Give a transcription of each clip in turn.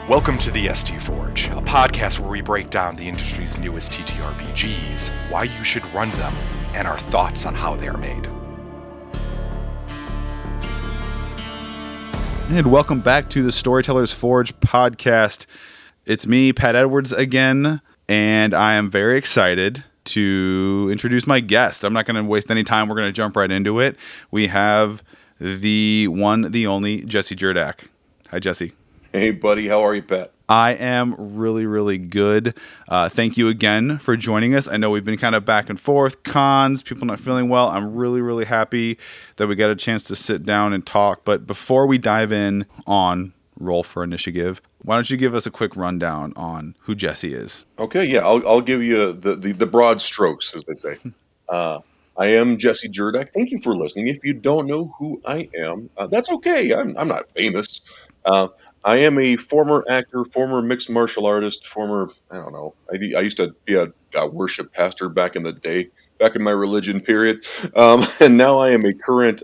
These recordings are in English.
Welcome to the ST Forge, a podcast where we break down the industry's newest TTRPGs, why you should run them, and our thoughts on how they are made. And welcome back to the Storytellers Forge podcast. It's me, Pat Edwards, again, and I am very excited to introduce my guest. I'm not going to waste any time. We're going to jump right into it. We have the one, the only, Jesse Jerdak. Hi, Jesse. Hey, buddy. How are you, Pat? I am really, really good. Thank you again for joining us. I know we've been kind of back and forth, cons, people not feeling well. I'm really, really happy that we got a chance to sit down and talk. But before we dive in on Roll for Initiagive, why don't you give us a quick rundown on who Jesse is? Okay, yeah, I'll give you the broad strokes, as they say. I am Jesse Jerdak. Thank you for listening. If you don't know who I am, that's okay. I'm not famous. I am a former actor, former mixed martial artist, I don't know. I used to be a worship pastor back in the day, back in my religion period. And now I am a current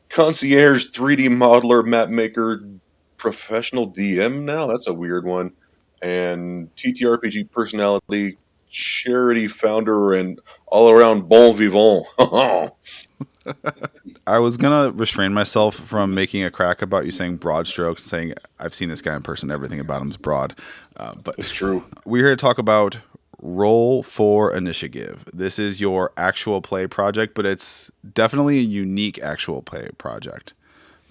concierge 3D modeler, map maker, professional DM now. That's a weird one. And TTRPG personality, charity founder, and all around bon vivant. I was going to restrain myself from making a crack about you saying broad strokes, saying I've seen this guy in person, everything about him is broad. But It's true. We're here to talk about Roll for Initiagive. This is your actual play project, but it's definitely a unique actual play project.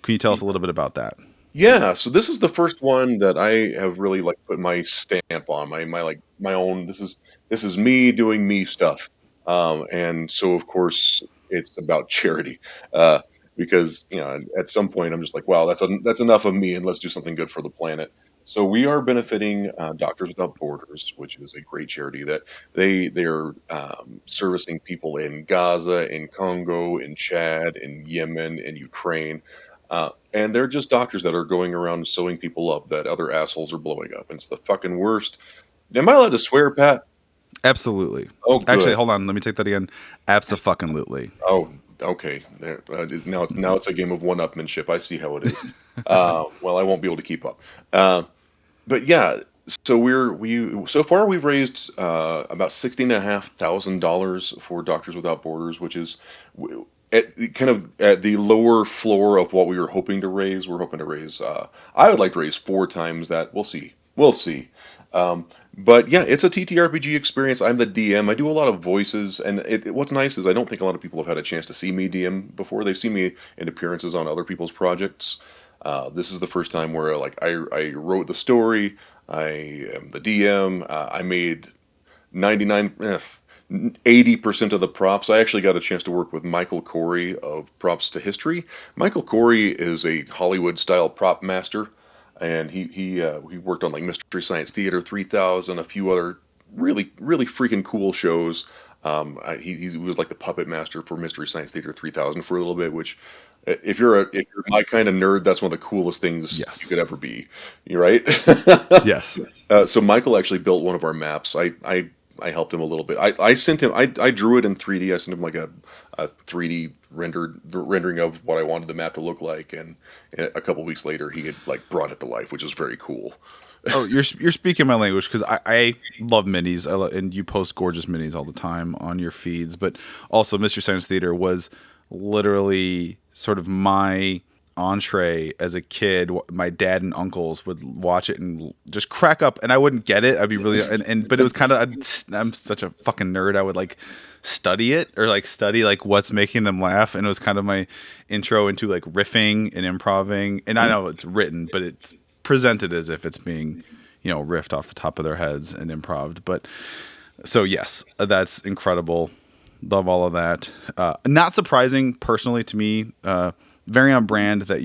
Can you tell us a little bit about that? Yeah, so this is the first one that I have really put my stamp on, my own. This is me doing me stuff, and so of course it's about charity, because at some point I'm just like, wow, that's enough of me, and let's do something good for the planet. So we are benefiting Doctors Without Borders, which is a great charity that they're servicing people in Gaza, in Congo, in Chad, in Yemen, in Ukraine. And they're just doctors that are going around sewing people up that other assholes are blowing up. And it's the fucking worst. Am I allowed to swear, Pat? Absolutely. Oh, good. Actually, hold on. Let me take that again. Abso-fucking-lutely. Oh, okay. Now it's a game of one-upmanship. I see how it is. Well, I won't be able to keep up. But yeah, so so far we've raised about $16,500 for Doctors Without Borders, which is at the lower floor of what we were hoping to raise. We're hoping to raise. I would like to raise 4 times that. We'll see. We'll see. But yeah, it's a TTRPG experience. I'm the DM. I do a lot of voices, and what's nice is I don't think a lot of people have had a chance to see me DM before. They've seen me in appearances on other people's projects. This is the first time where I wrote the story. I am the DM. I made 80% of the props. I actually got a chance to work with Michael Corey of Props to History. Michael Corey is a Hollywood style prop master, and he worked on Mystery Science Theater 3000, a few other really really freaking cool shows. He was like the puppet master for Mystery Science Theater 3000 for a little bit, which if you're my kind of nerd, that's one of the coolest things Yes. you could ever be. You're right. Yes. So Michael actually built one of our maps. I helped him a little bit. I sent him. I drew it in 3D. I sent him a 3D rendering of what I wanted the map to look like, and a couple weeks later, he had brought it to life, which is very cool. Oh, you're speaking my language, because I love minis, and you post gorgeous minis all the time on your feeds. But also, Mystery Science Theater was literally sort of my entree as a kid. My dad and uncles would watch it and just crack up, and I wouldn't get it. I'd be really but it was kind of, I'm such a fucking nerd. I would study it, or study what's making them laugh, and it was kind of my intro into riffing and improving. And I know it's written, but it's presented as if it's being riffed off the top of their heads and improved. But so yes, that's incredible. Love all of that. Not surprising personally to me. Very on brand that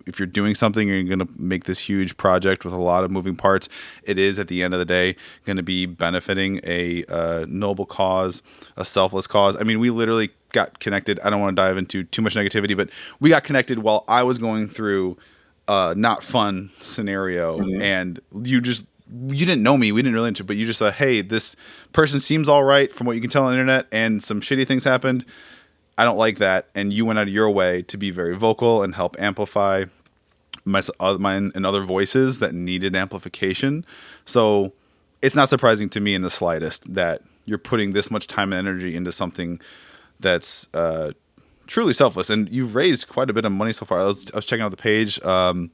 if you're doing something and you're going to make this huge project with a lot of moving parts, it is at the end of the day going to be benefiting a noble cause, a selfless cause. I mean, we literally got connected. I don't want to dive into too much negativity, but we got connected while I was going through a not fun scenario, and you didn't know me. We didn't really, but you just said, hey, this person seems all right from what you can tell on the internet, and some shitty things happened. I don't like that. And you went out of your way to be very vocal and help amplify mine and other voices that needed amplification. So it's not surprising to me in the slightest that you're putting this much time and energy into something that's truly selfless. And you've raised quite a bit of money so far. I was checking out the page, something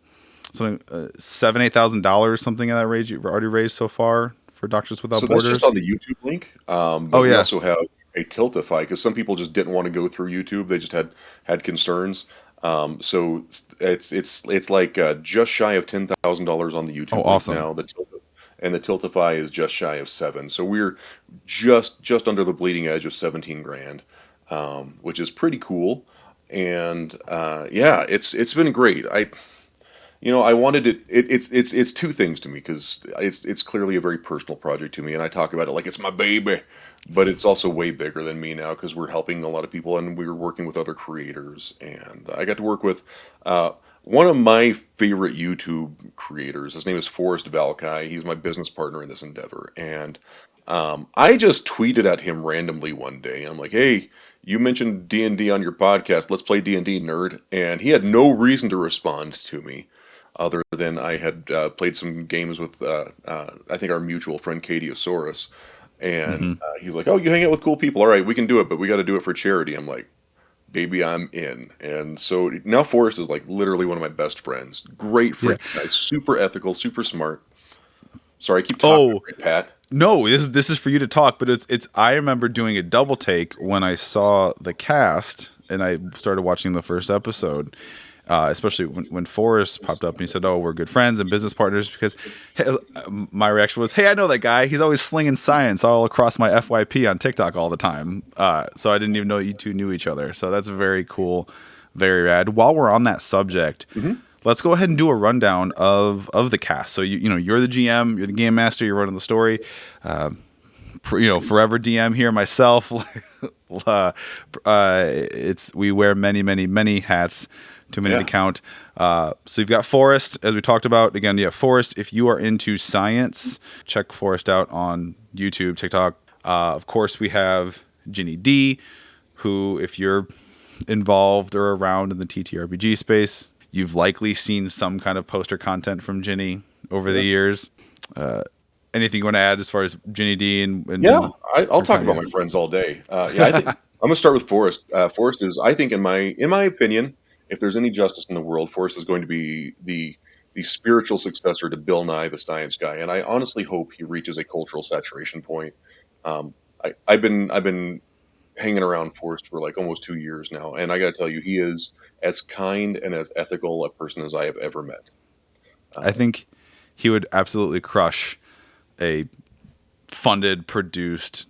$7,000-8,000, something in that range you've already raised so far for Doctors Without So Borders. that's just on the YouTube link. But we also have a Tiltify because some people just didn't want to go through YouTube. They just had concerns. So it's like just shy of $10,000 on the YouTube link awesome. now. The Tiltify is just shy of 7. So we're just under the bleeding edge of 17 grand, which is pretty cool. And yeah, it's been great. I wanted it's two things to me because it's clearly a very personal project to me, and I talk about it like it's my baby, but it's also way bigger than me now because we're helping a lot of people and we're working with other creators, and I got to work with one of my favorite YouTube creators. His name is Forrest Valkai. He's my business partner in this endeavor, and I just tweeted at him randomly one day. I'm like, "Hey, you mentioned D&D on your podcast. Let's play D&D, nerd." And he had no reason to respond to me other than I had played some games with, I think, our mutual friend Cadiosaurus. And he's like, "Oh, you hang out with cool people. All right, we can do it, but we got to do it for charity." I'm like, "Baby, I'm in." And so now Forrest is like literally one of my best friends. Great freaking guy. Super ethical, super smart. Sorry, I keep talking, Pat. No, this is for you to talk, but it's I remember doing a double take when I saw the cast and I started watching the first episode, especially when Forrest popped up and he said, "Oh, we're good friends and business partners." Because my reaction was, "Hey, I know that guy. He's always slinging science all across my FYP on TikTok all the time." So I didn't even know you two knew each other. So that's very cool, very rad. While we're on that subject. Let's go ahead and do a rundown of the cast. So you're the GM, you're the game master, you're running the story. Forever DM here myself. We wear many hats, too many to count. So you've got Forrest, as we talked about. Again, you have Forrest. If you are into science, check Forrest out on YouTube, TikTok. Of course, we have Ginny D, who, if you're involved or around in the TTRPG space, you've likely seen some kind of poster content from Ginny over the years. Anything you want to add as far as Ginny D and yeah, I'll talk about my friends all day. I think I'm gonna start with Forrest. Forrest is, I think, in my opinion, if there's any justice in the world, Forrest is going to be the spiritual successor to Bill Nye the Science Guy, and I honestly hope he reaches a cultural saturation point. I've been hanging around Forrest for like almost 2 years now, and I got to tell you, he is as kind and as ethical a person as I have ever met. I think he would absolutely crush a funded, produced,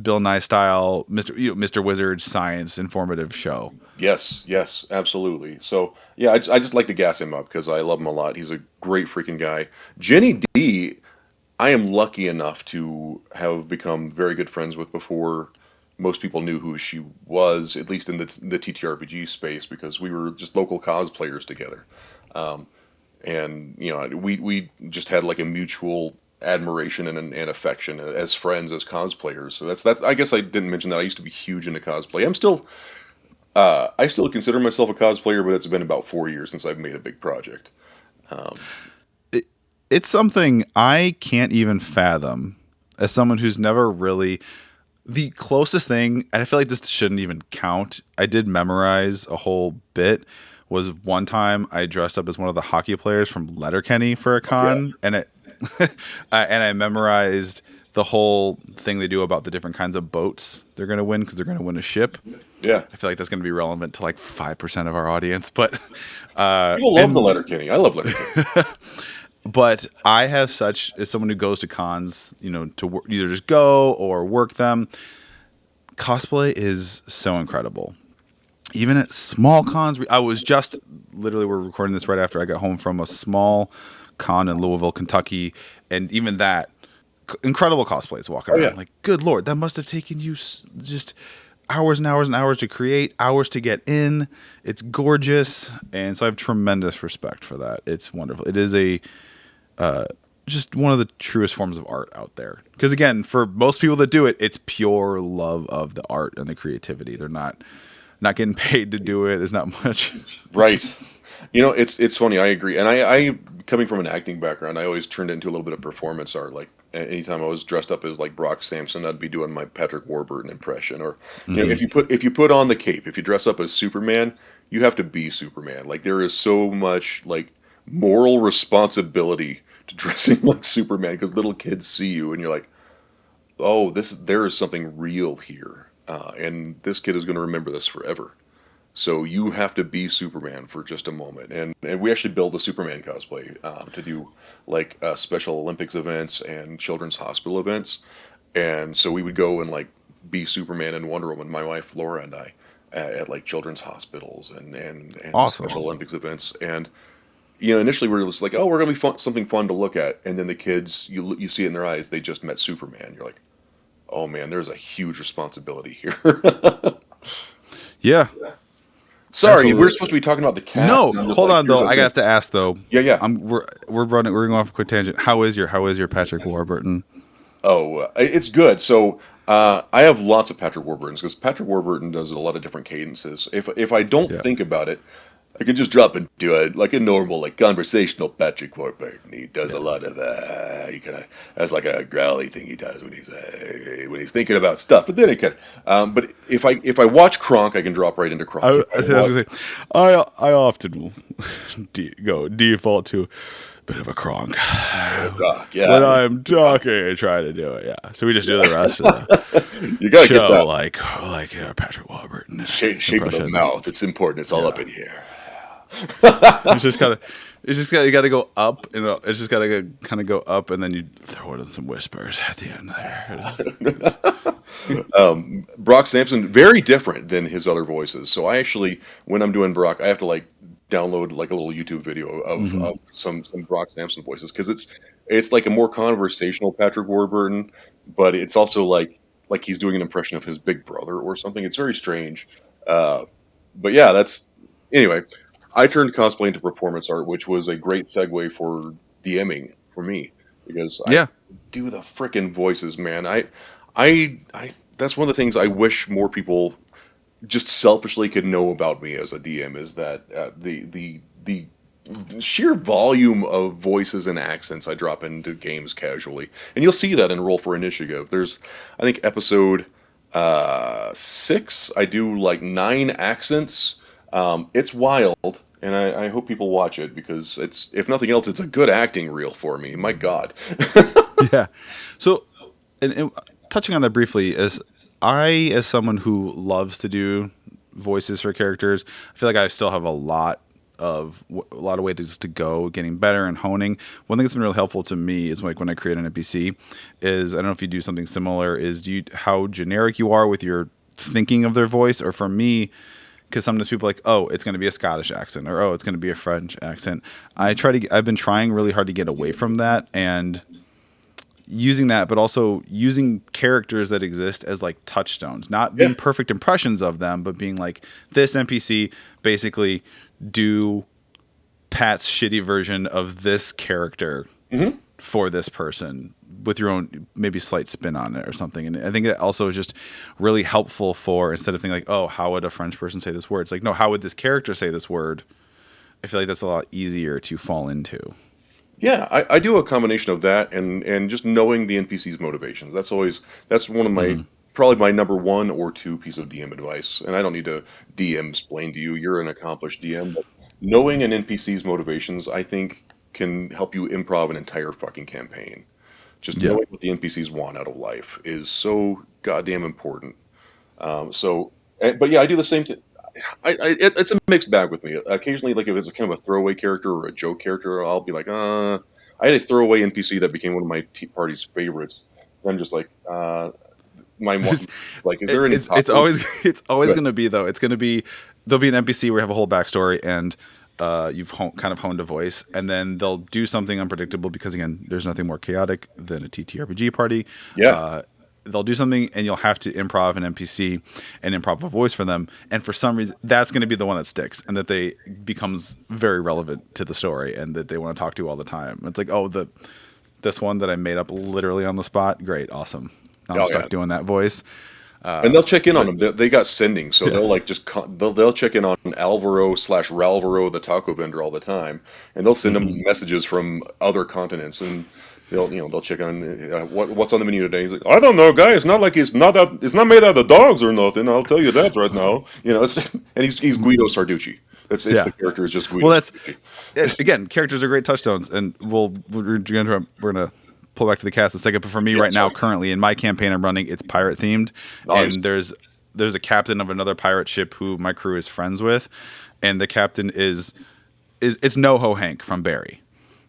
Bill Nye style, Mr. Wizard science informative show. Yes, absolutely. So yeah, I just like to gas him up because I love him a lot. He's a great freaking guy. Jenny D, I am lucky enough to have become very good friends with before most people knew who she was, at least in the TTRPG space, because we were just local cosplayers together. And we just had like a mutual admiration and affection as friends, as cosplayers. So that's I guess I didn't mention that I used to be huge into cosplay. I still consider myself a cosplayer, but it's been about 4 years since I've made a big project. It's something I can't even fathom as someone who's never really. The closest thing, and I feel like this shouldn't even count, I did memorize a whole bit, was one time I dressed up as one of the hockey players from Letterkenny for a con, and I memorized the whole thing they do about the different kinds of boats they're going to win because they're going to win a ship. Yeah. I feel like that's going to be relevant to like 5% of our audience, but people love the Letterkenny. I love Letterkenny. But I have as someone who goes to cons, to either just go or work them, cosplay is so incredible. Even at small cons, I was just literally, we're recording this right after I got home from a small con in Louisville, Kentucky, and even that, incredible cosplays walking around. Like, good Lord, that must have taken you just hours and hours and hours to create, hours to get in. It's gorgeous, and so I have tremendous respect for that. It's wonderful. It is just one of the truest forms of art out there. Because again, for most people that do it, it's pure love of the art and the creativity. They're not getting paid to do it. There's not much. Right. It's funny. I agree, and I coming from an acting background, I always turned it into a little bit of performance art. Like anytime I was dressed up as like Brock Sampson, I'd be doing my Patrick Warburton impression. Or Hmm. if you put on the cape, if you dress up as Superman, you have to be Superman. Like there is so much like moral responsibility to dressing like Superman because little kids see you and you're like, oh, this there is something real here, and this kid is going to remember this forever. So you have to be Superman for just a moment, and we actually build a Superman cosplay to do like Special Olympics events and children's hospital events, and so we would go and like be Superman and Wonder Woman, my wife Laura and I, at like children's hospitals and Awesome. Special Olympics events, and initially we were just like, oh, we're gonna be something fun to look at, and then the kids you see it in their eyes, they just met Superman. You're like, oh man, there's a huge responsibility here. Yeah, Sorry, we're absolutely. supposed to be talking about the cat, No, and I'm just hold like, on here's though. a I bit. have to ask though. Yeah, yeah. We're going off a quick tangent. How is your Patrick Warburton? Oh, it's good. So I have lots of Patrick Warburtons because Patrick Warburton does a lot of different cadences. If I don't Yeah. think about it, I could just drop into a like a normal like conversational Patrick Warburton. He does a Yeah. lot of he kind of has like a growly thing he does when he's thinking about stuff. But then it can. But if I watch Kronk, I can drop right into Kronk. If I I was watch, gonna say, I often will go default to a bit of a cronk Doc, when yeah, I'm talking and trying to do it. Yeah, so we just do the rest of the you gotta get show that like Patrick Warburton shape of the impressions. mouth. It's important. It's all up Yeah, in here. it's just kind of you got to go up, and it's just got to kind of go up, and then you throw it in some whispers at the end there. Brock Sampson, very different than his other voices. So I actually, when I'm doing Brock, I have to like download like a little YouTube video Hmm. of some Brock Sampson voices because it's like a more conversational Patrick Warburton, but it's also like he's doing an impression of his big brother or something. It's very strange. Uh, but yeah, that's anyway. I turned cosplay into performance art, which was a great segue for DMing for me because I Yeah, do the frickin' voices, man. I that's one of the things I wish more people just selfishly could know about me as a DM is that the sheer volume of voices and accents I drop into games casually, and you'll see that in Roll for Initiative. There's, I think, episode 6. I do like 9 accents. It's wild, and I hope people watch it because it's, if nothing else, it's a good acting reel for me. My God. yeah. So, and touching on that briefly, as someone who loves to do voices for characters, I feel like I still have a lot of ways to go, getting better and honing. One thing that's been really helpful to me is like when I create an NPC, is I don't know if you do something similar. Is do you how generic you are with your thinking of their voice, or for me, because sometimes people are like, oh, it's going to be a Scottish accent, or oh, it's going to be a French accent. I've been trying really hard to get away from that and using that, but also using characters that exist as like touchstones, not Yeah. being perfect impressions of them, but being like this NPC basically do Pat's shitty version of this character Hmm. for this person with your own maybe slight spin on it or something. And I think that also is just really helpful for, instead of thinking like, oh, how would a French person say this word? It's like, no, how would this character say this word? I feel like that's a lot easier to fall into. Yeah, I do a combination of that and just knowing the NPC's motivations. That's one of my Hmm. probably my number one or two piece of DM advice. And I don't need to DM explain to you. You're an accomplished DM, but knowing an NPC's motivations, I think, can help you improv an entire fucking campaign. Just Yeah. knowing what the NPCs want out of life is so goddamn important. But yeah, I do the same thing. It's a mixed bag with me. Occasionally, like if it's a kind of a throwaway character or a joke character, I'll be like, I had a throwaway NPC that became one of my tea party's favorites. And I'm just like, like, is there any It's topic? always it's always Good. going to be though. It's going to be there'll be an NPC where you have a whole backstory and you've kind of honed a voice, and then they'll do something unpredictable because again, there's nothing more chaotic than a TTRPG party. Yeah, Uh, they'll do something and you'll have to improv an NPC and improv a voice for them, and for some reason that's going to be the one that sticks and that they becomes very relevant to the story and that they want to talk to all the time. It's like, oh, this one that I made up literally on the spot, great, awesome. Now I'm oh yeah, stuck doing that voice. And they'll check in on But them. They got sending, so yeah, they'll like just they'll check in on Alvaro/Ralvaro, the taco vendor, all the time, and they'll send them hmm messages from other continents, and they'll check on what's on the menu today. He's like, I don't know, guy. It's not like it's not made out of dogs or nothing. I'll tell you that right now. And he's Guido Sarducci. It's the yeah. character is just Well, Guido that's Sarducci. again, characters are great touchstones, and we're gonna pull back to the cast in a second. But for me, Yeah, right now, sorry. currently in my campaign I'm running, it's pirate themed, Nice. and there's a captain of another pirate ship who my crew is friends with, and the captain is it's NoHo Hank from Barry.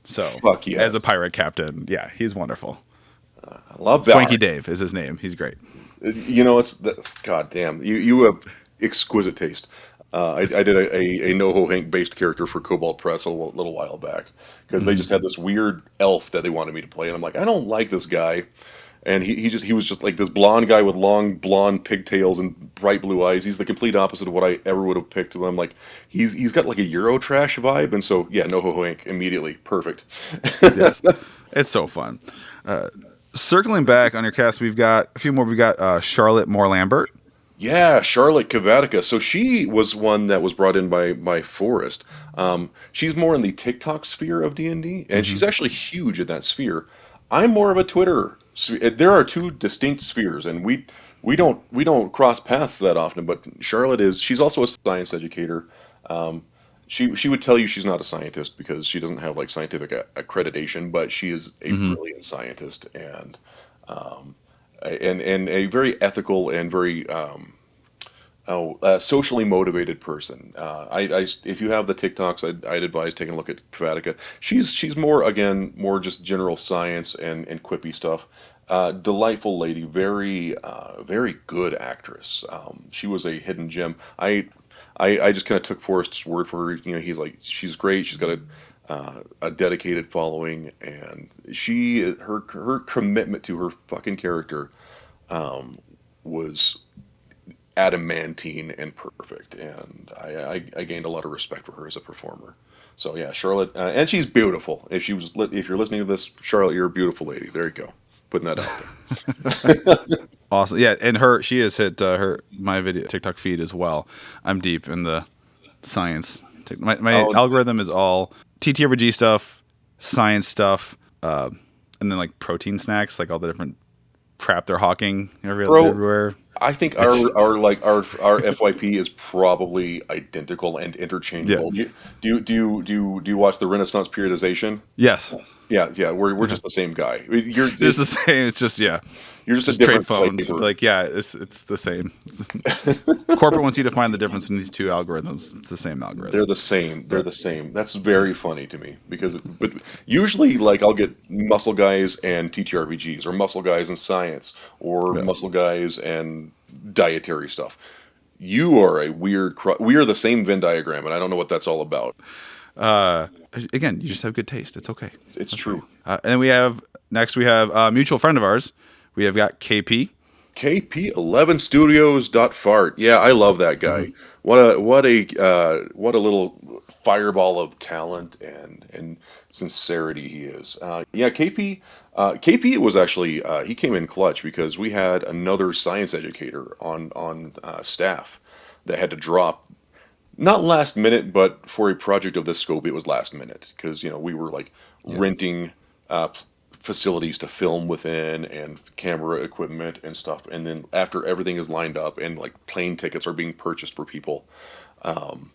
So Fuck as yes. a pirate captain, yeah, he's wonderful. I love Swanky that. Dave is his name. He's great. God damn, you have exquisite taste. I did a NoHo Hank based character for Cobalt Press a little while back because they hmm just had this weird elf that they wanted me to play, and I'm like, I don't like this guy, and he was just like this blonde guy with long blonde pigtails and bright blue eyes. He's the complete opposite of what I ever would have picked. And I'm like, he's got like a Eurotrash vibe, and so yeah, NoHo Hank immediately perfect. Yes, it's so fun. Uh, Circling back on your cast, we've got a few more. We've got Charlotte Moore Lambert. Yeah, Charlotte Kavatica. So she was one that was brought in by Forrest. She's more in the TikTok sphere of D&D, and hmm she's actually huge in that sphere. I'm more of a Twitter. There are two distinct spheres, and we don't cross paths that often. But Charlotte is. She's also a science educator. Um, she would tell you she's not a scientist because she doesn't have like scientific accreditation, but she is a hmm brilliant scientist um, and a very ethical and very socially motivated person. If you have the TikToks, I'd advise taking a look at Kvatica. She's more again more just general science and quippy stuff. Delightful lady, very good actress. She was a hidden gem. I just kind of took Forrest's word for her. He's like she's great. She's got a dedicated following, and her commitment to her fucking character was adamantine and perfect, and I gained a lot of respect for her as a performer. So yeah, Charlotte, and she's beautiful. If you're listening to this, Charlotte, you're a beautiful lady. There you go, putting that out there. Awesome. Yeah, and she has hit her my video TikTok feed as well. I'm deep in the science. My Oh, algorithm is all TTRPG stuff, science stuff, and then like protein snacks, like all the different crap they're hawking bro, everywhere. I think It's our FYP is probably identical and yeah, interchangeable. Do you watch the Renaissance periodization? yes, Yeah, yeah, we're yeah. just the same guy. You're It's the same. It's just yeah, you're just a just trade different phones. flavor. Like yeah, it's the same. Corporate wants you to find the difference between these two algorithms. It's the same They're algorithm, the same. They're but the same. That's very funny to me because but usually like I'll get muscle guys and TTRPGs or muscle guys and science or yeah. muscle guys and dietary stuff. You are a we are the same Venn diagram, and I don't know what that's all about. Uh, Again, you just have good taste. It's okay. It's It's okay. true. And we have a mutual friend of ours. We have got KP. KP11studios.fart. Yeah, I love that hmm guy. What a little fireball of talent and sincerity he is. Yeah, KP was actually he came in clutch because we had another science educator on staff that had to drop not last minute, but for a project of this scope, it was last minute because we were like Yeah. renting uh, facilities to film within and camera equipment and stuff. And then after everything is lined up and like plane tickets are being purchased for people, um,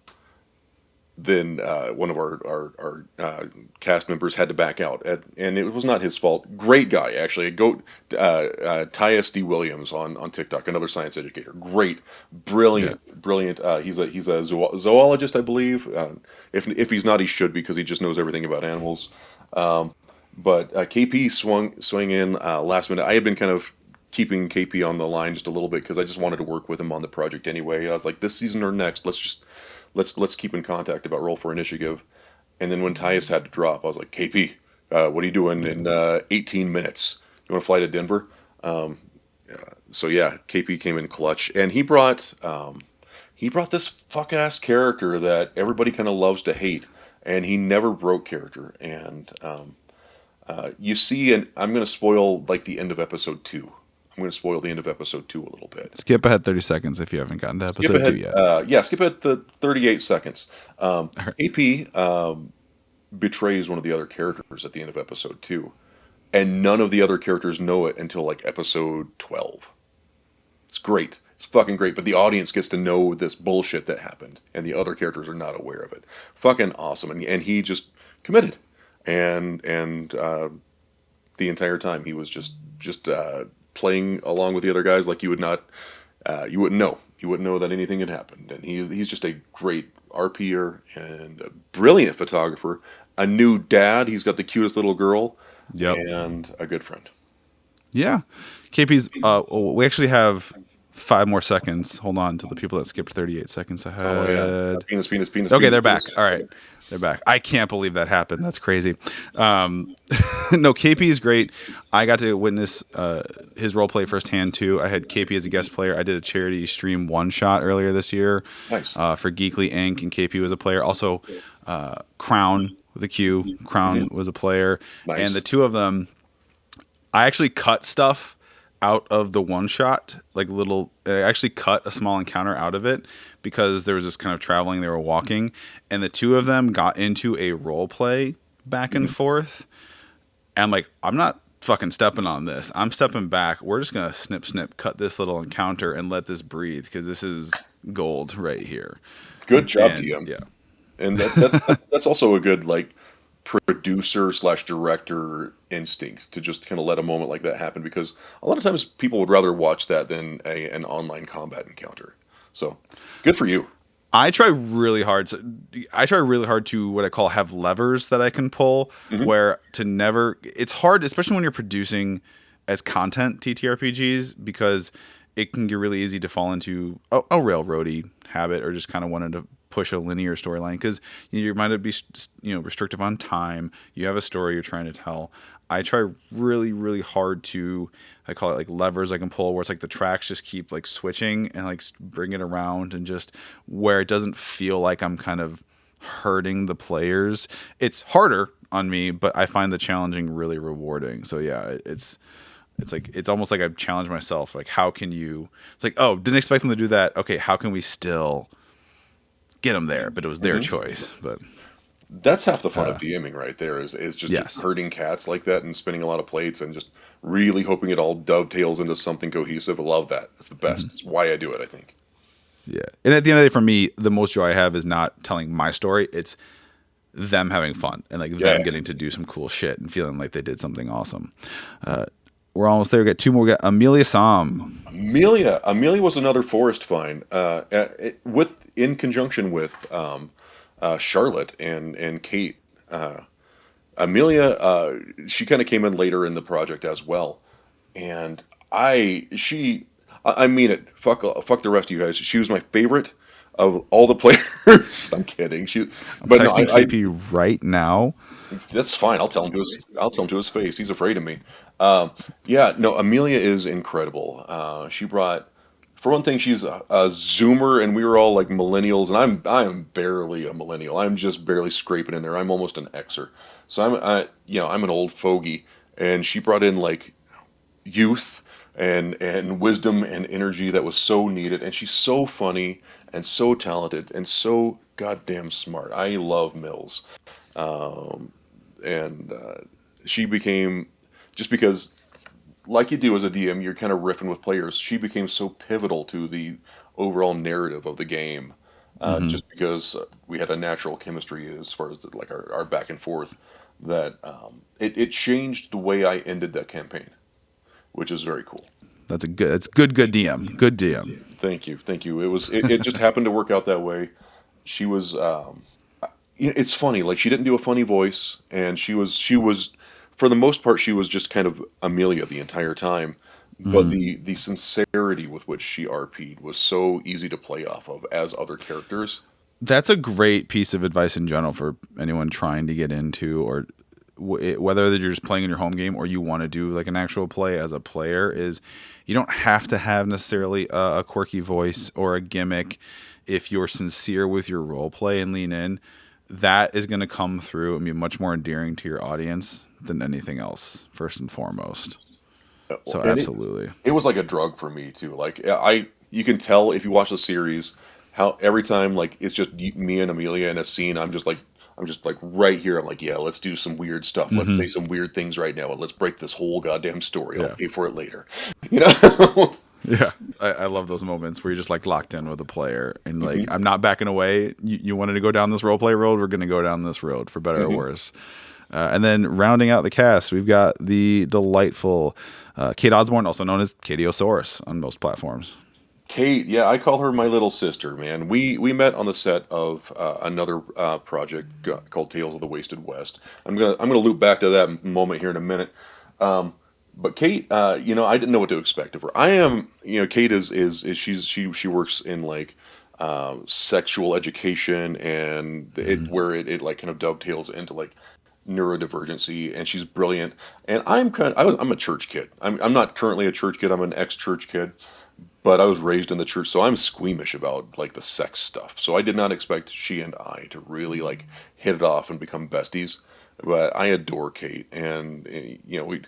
then one of our cast members had to back out, and it was not his fault. Great guy, actually. Go Tyus D. Williams on TikTok, another science educator. Great, Yeah. brilliant. He's a zoologist, I believe. If he's not, he should be because he just knows everything about animals. Um, but KP swung in last minute. I had been kind of keeping KP on the line just a little bit because I just wanted to work with him on the project anyway. I was like, this season or next, let's keep in contact about Roll for Initiative. And then when Tyus had to drop, I was like, KP, what are you doing Yeah. in 18 minutes? You want to fly to Denver? Um, so yeah, KP came in clutch, and he brought this fuck ass character that everybody kind of loves to hate, and he never broke character. And you see, and I'm gonna spoil like the end of episode 2. I'm going to spoil the end of episode 2 a little bit. Skip ahead 30 seconds if you haven't gotten to Skip episode ahead, 2 yet. yeah, skip ahead the 38 seconds. Right. AP betrays one of the other characters at the end of episode 2, and none of the other characters know it until like episode 12. It's great. It's fucking great. But the audience gets to know this bullshit that happened, and the other characters are not aware of it. Fucking awesome. And he just committed, and the entire time he was just playing along with the other guys like you would not, you wouldn't know. You wouldn't know that anything had happened. And he's just a great RPer and a brilliant photographer. A new dad. He's got the cutest little girl. Yep. And a good friend. Yeah. KP's, we actually have 5 more seconds. Hold on to the people that skipped 38 seconds ahead. Oh, yeah. Penis. Okay, they're back. All right. They're back. I can't believe that happened. That's crazy. No, KP is great. I got to witness his role play firsthand, too. I had KP as a guest player. I did a charity stream one-shot earlier this year. Nice. For Geekly Inc., and KP was a player. Also, Crown with a Q. Crown was a player. Nice. And the two of them, I actually cut stuff out of the one shot, like I actually cut a small encounter out of it because there was this kind of traveling, they were walking, and the two of them got into a role play back and forth. And I'm like, I'm not fucking stepping on this. I'm stepping back. We're just going to snip, cut this little encounter and let this breathe because this is gold right here. Good job, DM. Yeah. And that's also a good, like, producer/director instinct to just kind of let a moment like that happen, because a lot of times people would rather watch that than an online combat encounter. So good for you. I try really hard to what I call have levers that I can pull, where to never, it's hard, especially when you're producing as content TTRPGs, because it can get really easy to fall into a railroady habit, or just kind of wanting to push a linear storyline, because you might be restrictive on time. You have a story you're trying to tell. I try really, really hard to, I call it like levers I can pull, where it's like the tracks just keep like switching and like bring it around, and just where it doesn't feel like I'm kind of hurting the players. It's harder on me, but I find the challenging really rewarding. So yeah, it's almost like I've challenged myself. Like, how can you? It's like, oh, didn't expect them to do that. Okay, how can we still get them there? But it was their choice. But that's half the fun of DMing right there, is just herding cats like that and spinning a lot of plates and just really hoping it all dovetails into something cohesive. I love that. It's the best. It's why I do it, I think. Yeah. And at the end of the day, for me, the most joy I have is not telling my story. It's them having fun and like them getting to do some cool shit and feeling like they did something awesome. We're almost there. We got 2 more. We got Amelia Som. Amelia was another forest find, in conjunction with Charlotte and Kate. Amelia, she kind of came in later in the project as well, and I mean it. Fuck the rest of you guys. She was my favorite of all the players. I'm kidding. I'm texting KP right now. That's fine. I'll tell him to his face. He's afraid of me. Amelia is incredible. She brought, for one thing, she's a Zoomer, and we were all like millennials, and I'm barely a millennial. I'm just barely scraping in there. I'm almost an Xer. So I'm an old fogey, and she brought in like youth and wisdom and energy that was so needed, and she's so funny and so talented and so goddamn smart. I love Mills. She became, just because, like you do as a DM, you're kind of riffing with players. She became so pivotal to the overall narrative of the game, just because we had a natural chemistry as far as our back and forth, that it changed the way I ended that campaign, which is very cool. That's good DM. Good DM. Thank you. It just happened to work out that way. She was, it's funny, like, she didn't do a funny voice, and she was, for the most part, she was just kind of Amelia the entire time. But the sincerity with which she RP'd was so easy to play off of as other characters. That's a great piece of advice in general for anyone trying to get into, or whether you're just playing in your home game or you want to do like an actual play as a player, is you don't have to have necessarily a quirky voice or a gimmick. If you're sincere with your role play and lean in, that is going to come through and be much more endearing to your audience than anything else, first and foremost. So And absolutely. it was like a drug for me too. Like you can tell if you watch the series how every time like it's just me and Amelia in a scene, I'm just like right here. I'm like, yeah, let's do some weird stuff. Let's Hmm. say some weird things right now, and let's break this whole goddamn story. I'll Yeah. pay for it later. You know? Yeah. I love those moments where you're just like locked in with a player and like, Hmm. I'm not backing away. You wanted to go down this role play road. We're going to go down this road for better or Hmm. worse. And then rounding out the cast, we've got the delightful Kate Osborne, also known as Katiosaurus on most platforms. Kate, yeah, I call her my little sister, man. We met on the set of another project called Tales of the Wasted West. I'm gonna loop back to that moment here in a minute. Um, but Kate, I didn't know what to expect of her. Kate is she works in like sexual education and Hmm. it like kind of dovetails into like neurodivergency, and she's brilliant. And I'm a church kid. I'm not currently a church kid. I'm an ex-church kid, but I was raised in the church, so I'm squeamish about like the sex stuff. So I did not expect she and I to really like hit it off and become besties. But I adore Kate, and we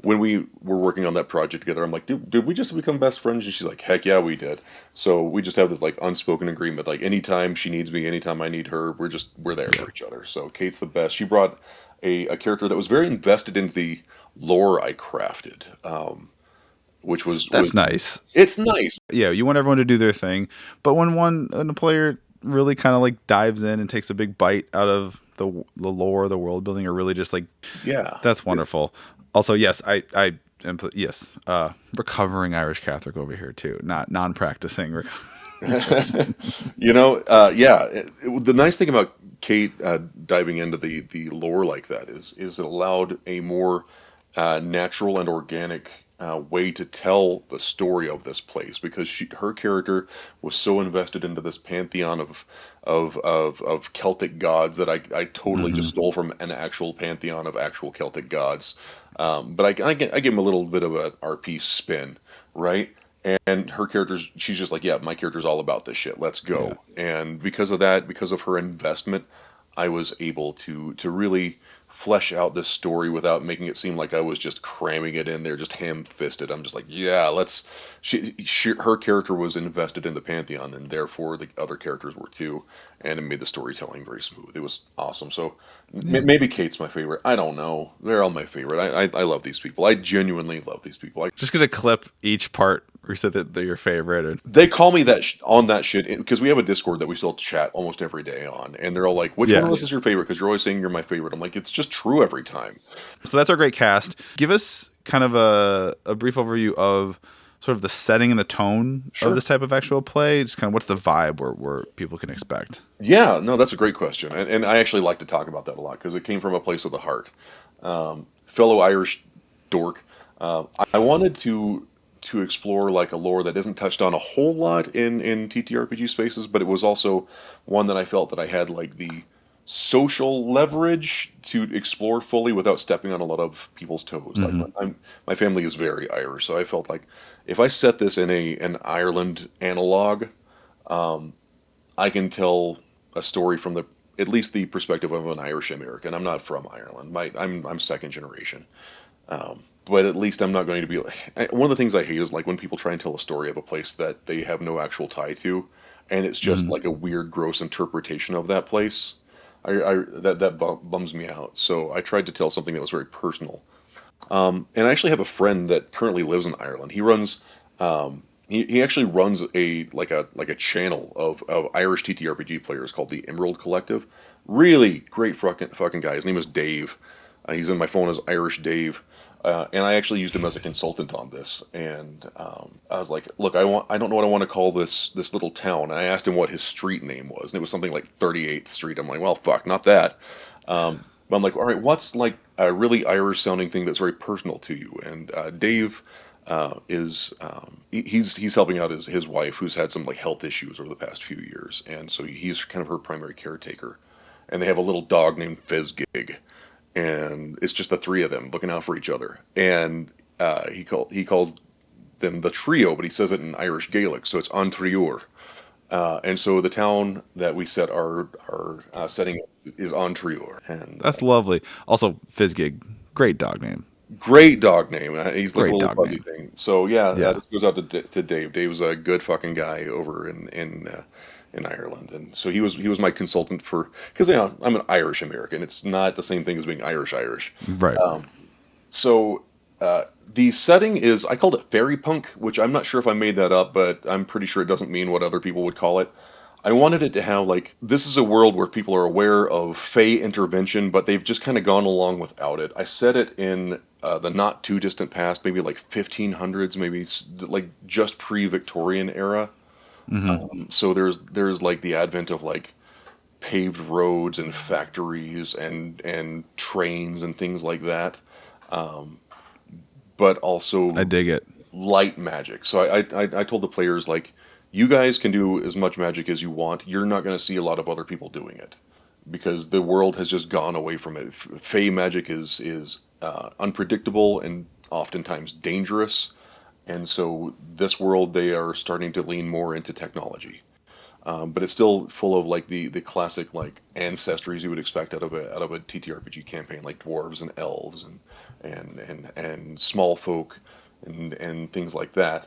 when we were working on that project together, I'm like, did we just become best friends? And she's like, heck yeah, we did. So we just have this like unspoken agreement. Like anytime she needs me, anytime I need her, we're there Yeah. for each other. So Kate's the best. She brought a character that was very invested into the lore I crafted, which was That's nice. it's nice. Yeah, you want everyone to do their thing, but when a player really kind of like dives in and takes a big bite out of the lore, the world building, or really just like Yeah. that's wonderful. Also, yes, I am yes, recovering Irish Catholic over here too, not non-practicing. Yeah. The nice thing about Kate diving into the lore like that is it allowed a more natural and organic way to tell the story of this place because her character was so invested into this pantheon of Celtic gods that I totally just Hmm. stole from an actual pantheon of actual Celtic gods. But I give him a little bit of an RP spin, right? And her character's, she's just like, yeah, my character's all about this shit. Let's Yeah. go. And because of that, because of her investment, I was able to really flesh out this story without making it seem like I was just cramming it in there, just ham-fisted. I'm just like, yeah, let's. Her character was invested in the pantheon, and therefore the other characters were too, and it made the storytelling very smooth. It was awesome. So Yeah. maybe Kate's my favorite. I don't know. They're all my favorite. I love these people. I genuinely love these people. Just gonna clip each part where you said that they're your favorite. And They call me that on that shit because we have a Discord that we still chat almost every day on, and they're all like, "Which one of yeah. us is your favorite?" Because you're always saying you're my favorite. I'm like, it's just true every time. So that's our great cast. Give us kind of a brief overview of sort of the setting and the tone of Sure. this type of actual play. Just kind of what's the vibe where people can expect. Yeah, no, that's a great question, and I actually like to talk about that a lot because it came from a place of the heart. Fellow Irish dork, I wanted to explore like a lore that isn't touched on a whole lot in TTRPG spaces, but it was also one that I felt that I had like the social leverage to explore fully without stepping on a lot of people's toes. Like Hmm. my family is very Irish, so I felt like if I set this in an Ireland analog, um, I can tell a story from the at least the perspective of an Irish American. I'm not from Ireland. I'm second generation. But at least I'm not going to be like one of the things I hate is like when people try and tell a story of a place that they have no actual tie to, and it's just Hmm. like a weird, gross interpretation of that place. That bums me out. So I tried to tell something that was very personal. And I actually have a friend that currently lives in Ireland. He actually runs a channel of Irish TTRPG players called the Emerald Collective. Really great fucking guy. His name is Dave. He's in my phone as Irish Dave. And I actually used him as a consultant on this. And I was like, look, I don't know what I want to call this little town. And I asked him what his street name was, and it was something like 38th Street. I'm like, well, fuck, not that. But I'm like, all right, what's like a really Irish sounding thing that's very personal to you? And Dave is he's helping out his wife who's had some like health issues over the past few years, and so he's kind of her primary caretaker. And they have a little dog named Fizzgig, and it's just the three of them looking out for each other. And he calls them the trio, but he says it in Irish Gaelic, so it's an triúr. And so the town that we set our setting is on Trior, and That's lovely. Also, Fizzgig, great dog name. Great dog name. He's like a Great little dog fuzzy name. thing. So yeah, Yeah. this goes out to Dave. Dave's a good fucking guy over in Ireland, and so he was my consultant for because I'm an Irish American. It's not the same thing as being Irish. Right. Um, so the setting is I called it fairy punk, which I'm not sure if I made that up, but I'm pretty sure it doesn't mean what other people would call it. I wanted it to have like this is a world where people are aware of Fey intervention, but they've just kind of gone along without it. I set it in the not too distant past, maybe like 1500s, maybe like just pre-Victorian era. Hmm. So there's like the advent of like paved roads and factories and trains and things like that, but I also dig it. light magic. So I told the players like, you guys can do as much magic as you want. You're not going to see a lot of other people doing it because the world has just gone away from it. Fey magic is unpredictable and oftentimes dangerous, and so this world they are starting to lean more into technology. But it's still full of like the classic like ancestries you would expect out of a TTRPG campaign, like dwarves and elves and small folk and things like that.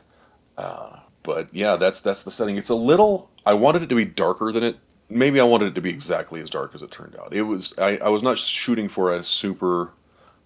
But yeah, that's the setting. It's a little. I wanted it to be darker than it. Maybe I wanted it to be exactly as dark as it turned out. It was. I was not shooting for a super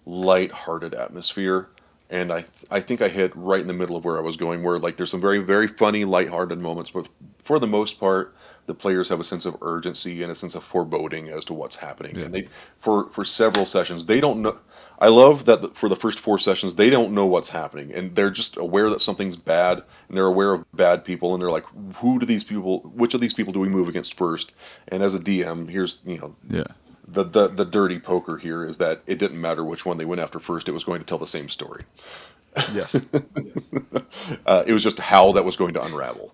light-hearted atmosphere, and I think I hit right in the middle of where I was going. Where like there's some very funny, light-hearted moments, but for the most part, the players have a sense of urgency and a sense of foreboding as to what's happening. Yeah. And they for several sessions they don't know. I love that for the first four sessions they don't know what's happening, and they're just aware that something's bad, and they're aware of bad people, and they're like, who do these people? Which of these people do we move against first? And as a DM, here's Yeah. the dirty poker here is that it didn't matter which one they went after first. It was going to tell the same story. Yes. It was just how that was going to unravel.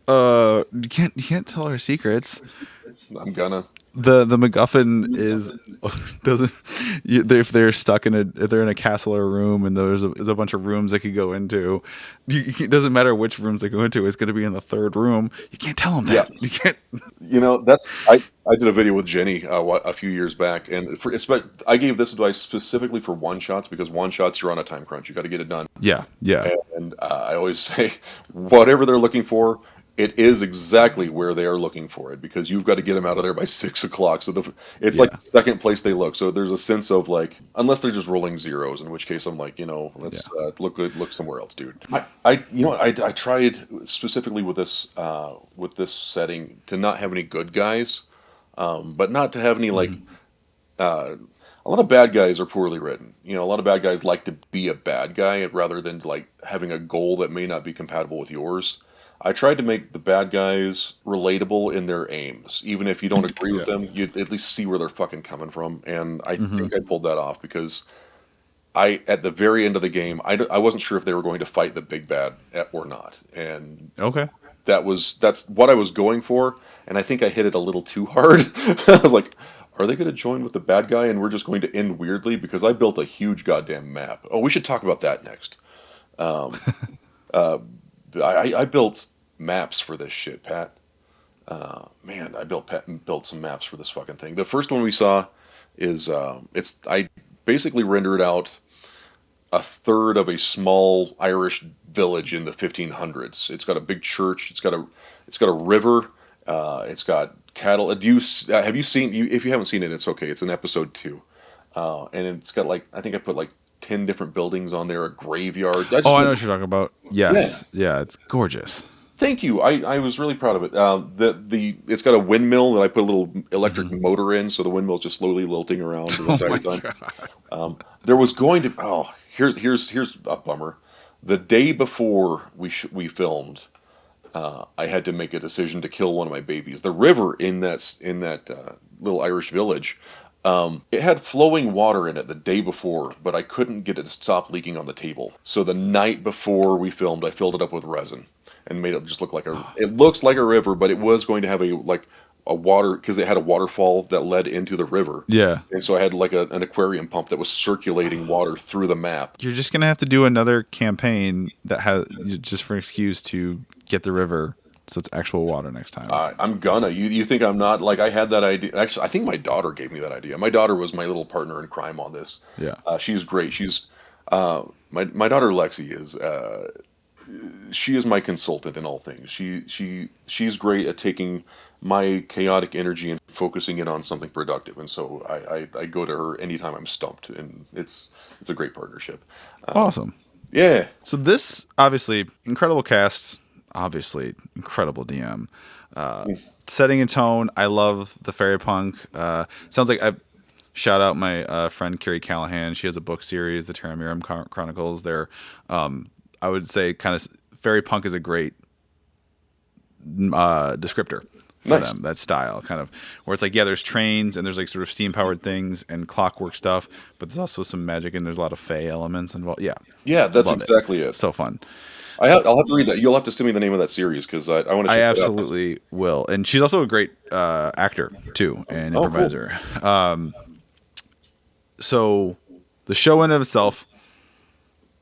You can't tell our secrets. I'm gonna. The MacGuffin is doesn't if they're stuck if they're in a castle or a room and there's a bunch of rooms they could go into. It doesn't matter which rooms they go into. It's going to be in the third room. You can't tell them Yeah, that. You can't. that's I did a video with Jenny a few years back, and I gave this advice specifically for one shots because one shots you're on a time crunch. You got to get it done. Yeah. Yeah. And I always say, whatever they're looking for, it is exactly where they are looking for it because you've got to get them out of there by 6 o'clock. So it's like Yeah. the second place they look. So there's a sense of like, unless they're just rolling zeros, in which case I'm like, Yeah. let's look somewhere else, dude. I tried specifically with this setting to not have any good guys, but not to have any like Hmm. uh, a lot of bad guys are poorly written. A lot of bad guys like to be a bad guy rather than like having a goal that may not be compatible with yours. I tried to make the bad guys relatable in their aims. Even if you don't agree with Yeah. them, you at least see where they're fucking coming from. And I Hmm. think I pulled that off because at the very end of the game, I wasn't sure if they were going to fight the big bad or not. And Okay. that's what I was going for, and I think I hit it a little too hard. I was like, are they going to join with the bad guy, and we're just going to end weirdly because I built a huge goddamn map. Oh, we should talk about that next. Um, uh, I built maps for this shit, Pat. Man, I built some maps for this fucking thing. The first one we saw is it's I basically rendered out a third of a small Irish village in the 1500s. It's got a big church. It's got a river. It's got cattle. Have you seen? If you haven't seen it, it's okay. It's in episode 2, and it's got like I think I put like 10 different buildings on there. A graveyard. I Oh, just I know went, what you're talking about. yeah. Yes. Yeah. It's gorgeous. Thank you. I was really proud of it. It's got a windmill that I put a little electric Hmm. motor in, so the windmill's just slowly lilting around the Oh entire my time. god. There was going to here's a bummer. The day before we filmed, I had to make a decision to kill one of my babies. The river in that little Irish village, it had flowing water in it the day before, but I couldn't get it to stop leaking on the table. So the night before we filmed, I filled it up with resin and made it just look like a. It looks like a river, but it was going to have a water because it had a waterfall that led into the river. Yeah. And so I had like an aquarium pump that was circulating water through the map. You're just gonna have to do another campaign that has just for an excuse to get the river. so it's actual water next time. I'm gonna. You think I'm not? Like I had that idea. Actually, I think my daughter gave me that idea. My daughter was my little partner in crime on this. Yeah. She's great. My daughter Lexi is she is my consultant in all things. She's great at taking my chaotic energy and focusing it on something productive. And so I go to her anytime I'm stumped, and it's a great partnership. Um, Awesome. yeah, So this obviously incredible cast, obviously incredible DM, setting a tone. I love the fairy punk. Sounds like I shout out my friend Carrie Callahan. She has a book series, the Terra Mirum Chronicles. They're I would say kind of fairy punk is a great descriptor for nice. them. That style, kind of where it's like, yeah, there's trains and there's like sort of steam powered things and clockwork stuff, but there's also some magic and there's a lot of fey elements involved. Yeah, Yeah, that's love it. exactly it. So fun. I'll have to read that. You'll have to send me the name of that series because I want to I check that out. absolutely will. And she's also a great actor too and Oh, cool. improviser. So the show in of itself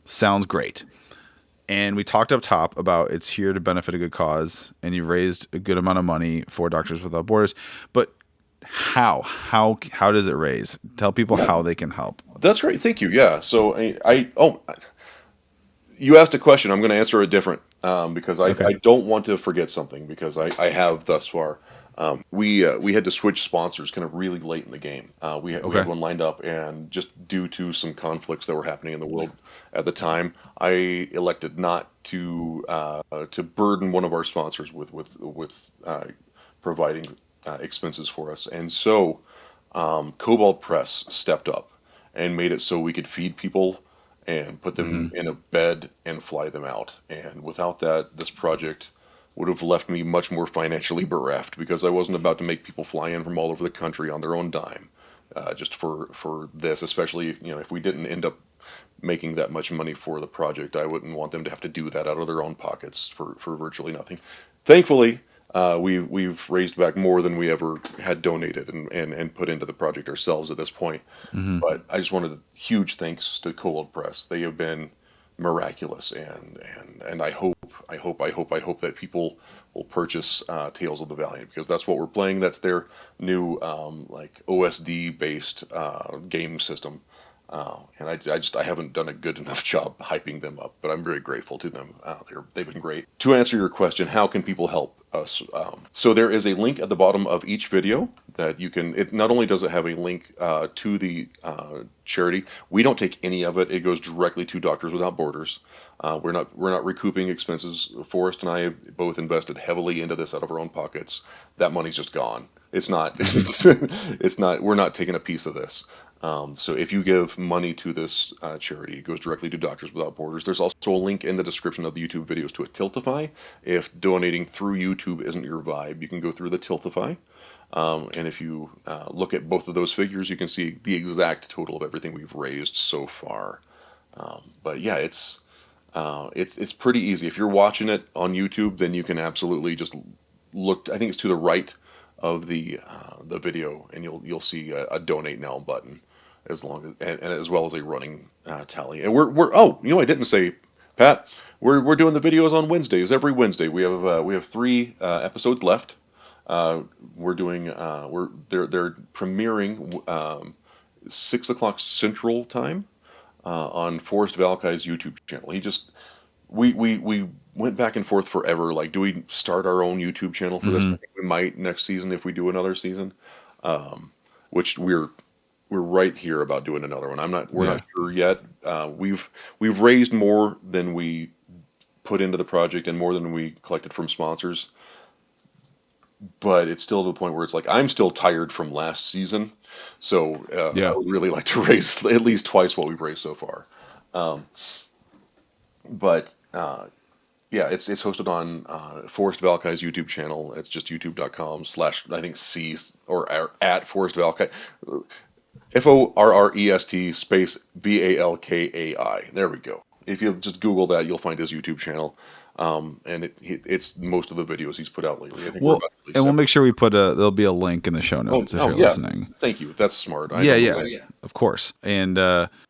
sounds great. And we talked up top about it's here to benefit a good cause, and you raised a good amount of money for Doctors Without Borders. But how does it raise? Tell people Yeah, how they can help. that's great. Thank you. Yeah. So you asked a question. I'm going to answer it different because Okay. I don't want to forget something because I have thus far. We had to switch sponsors kind of really late in the game. We had Okay. one lined up, and just due to some conflicts that were happening in the world at the time, I elected not to burden one of our sponsors with providing expenses for us, and so Cobalt Press stepped up and made it so we could feed people and put them Hmm. in a bed and fly them out. And without that, this project would have left me much more financially bereft because I wasn't about to make people fly in from all over the country on their own dime, just for this. Especially, if we didn't end up making that much money for the project, I wouldn't want them to have to do that out of their own pockets for virtually nothing. Thankfully, we've raised back more than we ever had donated and put into the project ourselves at this point. Hmm. But I just wanted huge thanks to Cold Press. They have been miraculous, and I hope that people will purchase Tales of the Valiant because that's what we're playing. That's their new like OSD based game system. And I haven't done a good enough job hyping them up, but I'm very grateful to them. They've been great. To answer your question, how can people help us? So there is a link at the bottom of each video that you can. It not only does it have a link to the charity, we don't take any of it. It goes directly to Doctors Without Borders. We're not recouping expenses. Forrest and I have both invested heavily into this out of our own pockets. That money's just gone. It's not. It's not. We're not taking a piece of this. So if you give money to this charity, it goes directly to Doctors Without Borders. There's also a link in the description of the YouTube videos to a Tiltify. If donating through YouTube isn't your vibe, you can go through the Tiltify. And if you look at both of those figures, you can see the exact total of everything we've raised so far. But yeah, it's pretty easy. If you're watching it on YouTube, then you can absolutely just look. I think it's to the right of the video, and you'll see a donate now button, and as well as a running tally. And we're oh, I didn't say, Pat, we're doing the videos on Wednesdays. Every Wednesday we have 3 episodes left. We're doing they're premiering 6 o'clock Central Time on Forrest Valkai's YouTube channel. We went back and forth forever. Like, do we start our own YouTube channel for this? Hmm. I think we might next season if we do another season. Um, which we're right here about doing another one. We're not Yeah. sure yet. We've raised more than we put into the project and more than we collected from sponsors. But it's still to the point where it's like I'm still tired from last season, so I Yeah. would really like to raise at least twice what we've raised so far. Um, but Yeah, it's hosted on Forrest Valkai's YouTube channel. It's just youtube.com/ I think C or at Forrest Valkai. FORREST space VALKAI. There we go. If you just Google that, you'll find his YouTube channel. and it's most of the videos he's put out lately. I think we're Well, about to release and we'll seven. make sure we put there'll be a link in the show Oh, notes if oh you're yeah, listening. thank you. That's smart. I Yeah, don't know yeah, when. of course. And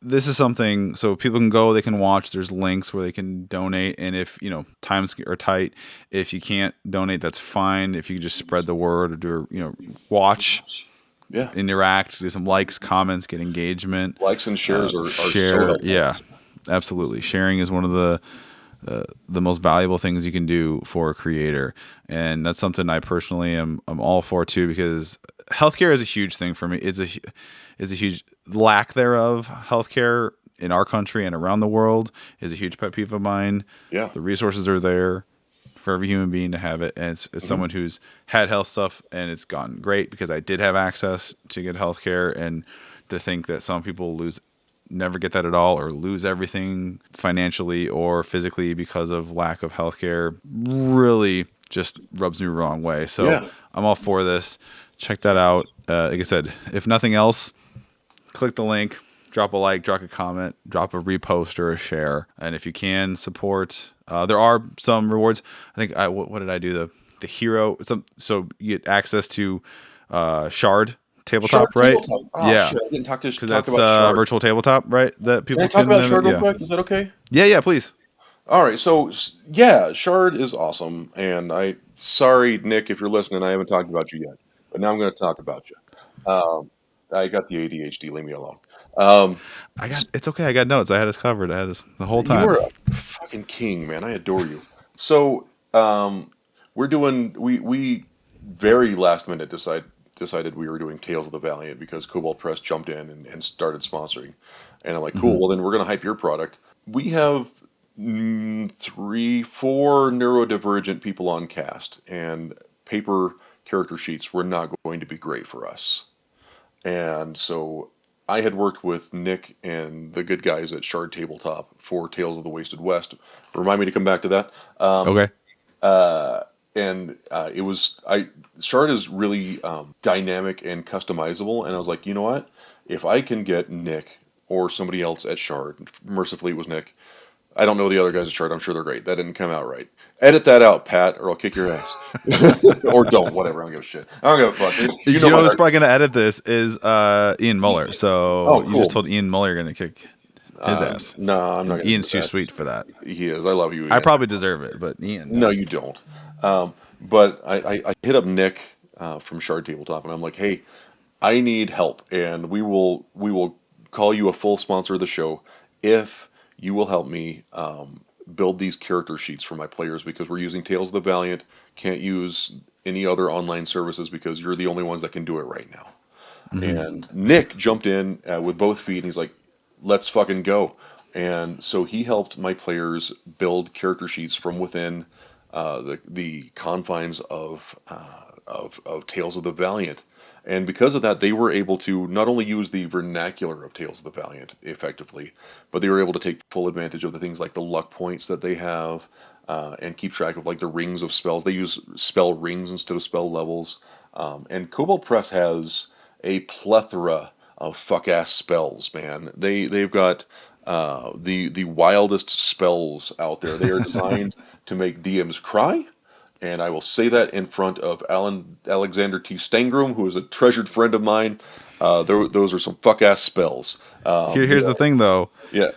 this is something so people can go, they can watch. There's links where they can donate, and if times are tight, if you can't donate, that's fine. If you just spread the word or do watch, Yeah, interact, do some likes, comments, get engagement, likes and shares are so share. helpful. Yeah, absolutely. Sharing is one of the most valuable things you can do for a creator, and that's something I personally I'm all for too, because healthcare is a huge thing for me. It's a huge lack thereof. Healthcare in our country and around the world is a huge pet peeve of mine. Yeah. The resources are there for every human being to have it, and it's someone who's had health stuff and it's gone great because I did have access to get healthcare, and to think that some people never get that at all or lose everything financially or physically because of lack of healthcare really just rubs me the wrong way. So Yeah. I'm all for this. Check that out. Like I said, if nothing else, click the link, drop a like, drop a comment, drop a repost or a share. And if you can support, there are some rewards. I think what did I do? The hero, so you get access to Shard tabletop, Shard right? tabletop. Oh Yeah, shit! I didn't talk because about that's Shard. virtual tabletop, right? That Can I people talk can about Shard real yeah, quick? Is that okay? yeah, please. All right. So yeah, Shard is awesome, and sorry Nick if you're listening, I haven't talked about you yet, but now I'm going to talk about you. I got the ADHD. Leave me alone. Um, It's okay. I got notes. I had this covered. I had this the whole You time. are a fucking king, man. I adore you. So, we very last minute decided we were doing Tales of the Valiant because Cobalt Press jumped in and started sponsoring. And I'm like, Hmm. cool. Well, then we're gonna hype your product. We have three, four neurodivergent people on cast, and paper character sheets were not going to be great for us. And so I had worked with Nick and the good guys at Shard Tabletop for Tales of the Wasted West. Remind me to come back to that. Okay. Uh, and it was I Shard is really dynamic and customizable. And I was like, you know what? If I can get Nick or somebody else at Shard, mercifully it was Nick. I don't know the other guys at Shard. I'm sure they're great. That didn't come out right. Edit that out, Pat, or I'll kick your ass. Or don't. Whatever. I don't give a shit. I don't give a fuck. You know You know my who's heart. probably gonna edit this is Ian Muller. Oh, So you just cool. told Ian Muller you're gonna kick his ass, No, I'm not and going to Ian's do too that. sweet for that. He is. I love you, I Ian. probably deserve it, but Ian, No, no. you don't. But I hit up Nick from Shard Tabletop, and I'm like, hey, I need help, and we will call you a full sponsor of the show if you will help me build these character sheets for my players because we're using Tales of the Valiant. Can't use any other online services because you're the only ones that can do it right now. Hmm. And Nick jumped in with both feet, and he's like, "Let's fucking go!" And so he helped my players build character sheets from within the confines of Tales of the Valiant. And because of that, they were able to not only use the vernacular of Tales of the Valiant effectively, but they were able to take full advantage of the things like the luck points that they have, and keep track of like the rings of spells. They use spell rings instead of spell levels. And Cobalt Press has a plethora of fuck ass spells, man. They've got the wildest spells out there. They are designed to make DMs cry, and I will say that in front of Alexander T. Stangram, who is a treasured friend of mine. Those are some fuck ass spells. Here's the thing, though. Yeah.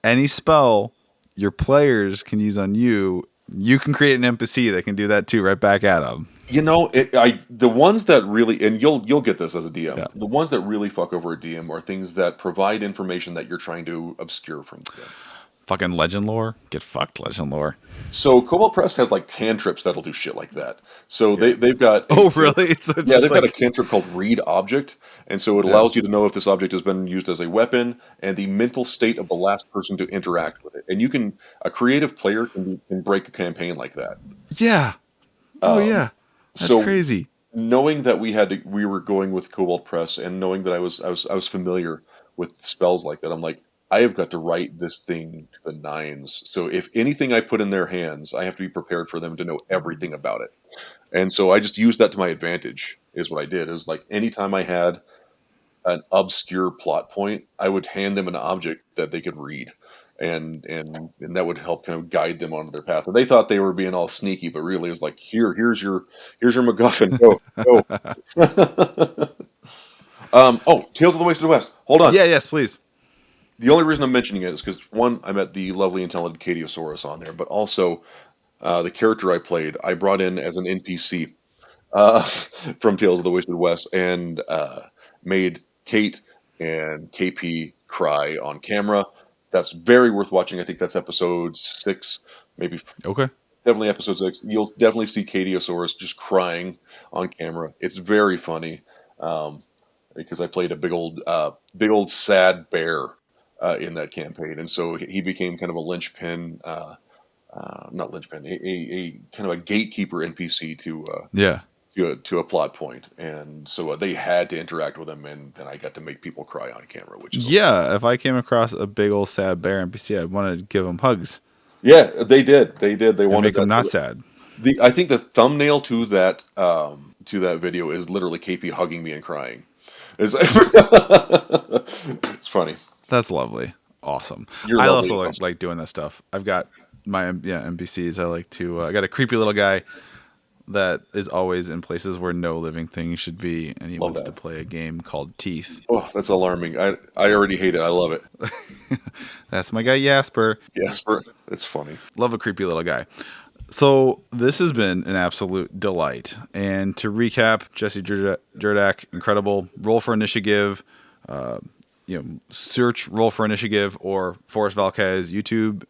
Any spell your players can use on you, you can create an NPC that can do that too, right back at them. The ones that really, and you'll get this as a DM. Yeah. The ones that really fuck over a DM are things that provide information that you're trying to obscure from them. Fucking legend lore, get fucked, legend lore. So Cobalt Press has like cantrips that'll do shit like that. So Yeah. they've got a Oh, cantrip. really? It's Yeah, just they've got a like cantrip called Read Object, and so it yeah. allows you to know if this object has been used as a weapon and the mental state of the last person to interact with it. And a creative player can break a campaign like that. Yeah. Oh Um, yeah. That's so crazy. knowing that we were going with Cobalt Press, and knowing that I was familiar with spells like that, I'm like, I have got to write this thing to the nines. So if anything I put in their hands, I have to be prepared for them to know everything about it. And so I just used that to my advantage. Is what I did. Is like anytime I had an obscure plot point, I would hand them an object that they could read. and that would help kind of guide them onto their path. And they thought they were being all sneaky, but really it was like, here's your MacGuffin, go. Oh, Tales of the Wasted West. Hold on. Yeah, yes, please. The only reason I'm mentioning it is because one, I met the lovely and talented Katiosaurus on there, but also the character I played, I brought in as an NPC uh, from Tales of the Wasted West, and made Kate and KP cry on camera. That's very worth watching. I think that's episode 6, maybe Okay. definitely episode 6. You'll definitely see Katiosaurus just crying on camera. It's very funny, um, because I played a big old sad bear in that campaign, and so he became kind of a linchpin. Not linchpin, a kind of a gatekeeper NPC Yeah. to a plot point, and so they had to interact with him, and then I got to make people cry on camera, which is Yeah, if I came across a big old sad bear NPC, I'd want to give him hugs yeah, they did, they and wanted make him that. not sad. I think the thumbnail to that video is literally KP hugging me and crying. It's, it's funny. That's lovely. Awesome. You're I lovely. also like doing that stuff. I've got my NPCs. I like to. I got a creepy little guy that is always in places where no living thing should be, and he Love wants to that. play a game called Teeth. Oh, that's alarming. I already hate it. I love it. That's my guy Jasper. Jasper, it's funny. Love a creepy little guy. So this has been an absolute delight. And to recap, Jesse Jerdak, incredible. Roll for Initiative. Search Roll for Initiative or Forrest Valquez YouTube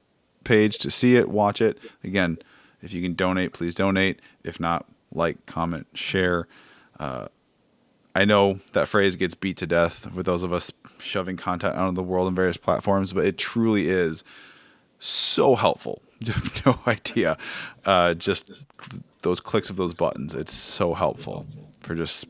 page to see it, watch it. Again, if you can donate, please donate. If not, like, comment, share. I know that phrase gets beat to death with those of us shoving content out of the world on various platforms, but it truly is so helpful. You have no idea. Just those clicks of those buttons. It's so helpful for just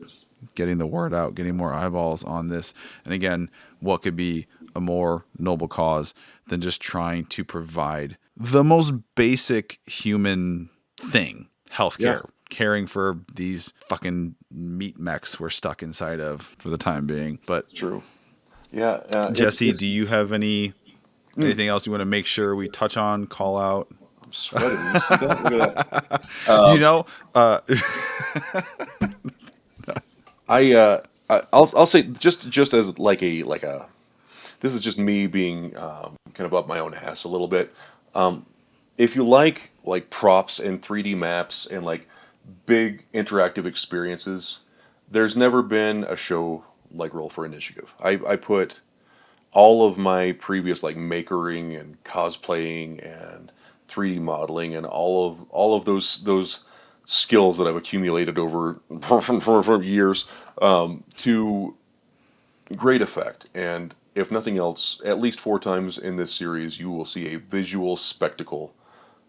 getting the word out, getting more eyeballs on this. And again, what could be a more noble cause than just trying to provide the most basic human thing, healthcare, caring for these fucking meat mechs we're stuck inside of for the time being. But True. Yeah, Jesse, do you have anything else you want to make sure we touch on, call out? I'm sweating. You see that? Look at that. You know, I'll say just as like a this is just me being kind of up my own ass a little bit. Um, if you like props and 3D maps and like big interactive experiences, there's never been a show like Roll for Initiative. I put all of my previous like makering and cosplaying and 3D modeling and all of those skills that I've accumulated over for years to great effect. And if nothing else, at least 4 times in this series, you will see a visual spectacle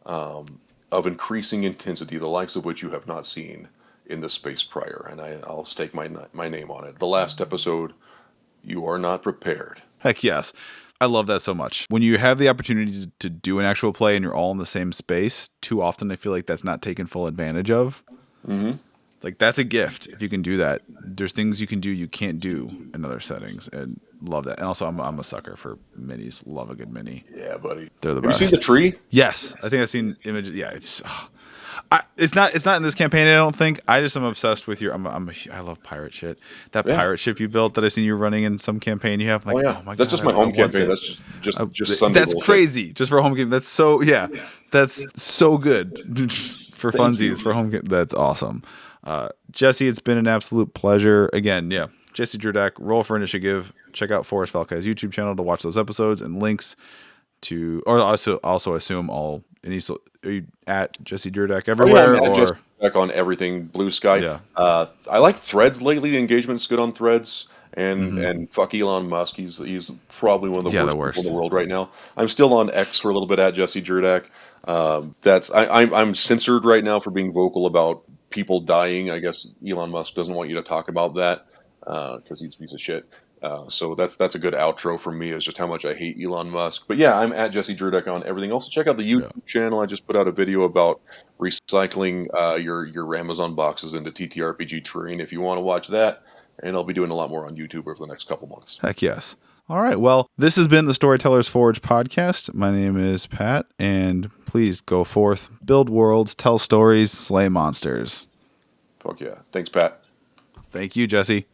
of increasing intensity, the likes of which you have not seen in this space prior. And I'll stake my name on it. The last episode, you are not prepared. heck yes. I love that so much. When you have the opportunity to do an actual play and you're all in the same space, too often I feel like that's not taken full advantage of. Mm-hmm. Like, that's a gift if you can do that. There's things you can do you can't do in other settings, and love that. And also, I'm a sucker for minis. Love a good mini. Yeah, buddy. They're the Have best. you seen the tree? Yes, I think I've seen images. Yeah, it's not in this campaign. I don't think. I just am obsessed with your. I love pirate shit. That pirate ship you built that I seen you running in some campaign you have. I'm like, Oh yeah, oh my god, that's just my home I want campaign. it. That's just Sunday That's bullshit. crazy. Just for a home game. That's so That's so good. Just for Thank funsies you. for home game. That's awesome. Jesse, it's been an absolute pleasure. Again, Jesse Jerdak, Roll for Initiative. Check out Forrest Valquez YouTube channel to watch those episodes and links to, or also assume all. Are you at Jesse Jerdak everywhere? I'm at or Jesse Jerdak on everything. Blue Sky. Yeah. I like Threads lately. The engagement's good on Threads. And Mhm. and fuck Elon Musk. He's probably one of the worst people in the world right now. I'm still on X for a little bit at Jesse Jerdak. I'm censored right now for being vocal about people dying. I guess Elon Musk doesn't want you to talk about that because he's a piece of shit. So that's a good outro for me, is just how much I hate Elon Musk. But yeah, I'm at Jesse Jerdak on everything. Also check out the YouTube channel. I just put out a video about recycling your Amazon boxes into TTRPG terrain if you want to watch that. And I'll be doing a lot more on YouTube over the next couple months. Heck yes. All right. Well, this has been the Storytellers Forge podcast. My name is Pat, and please go forth, build worlds, tell stories, slay monsters. Fuck yeah. Thanks, Pat. Thank you, Jesse.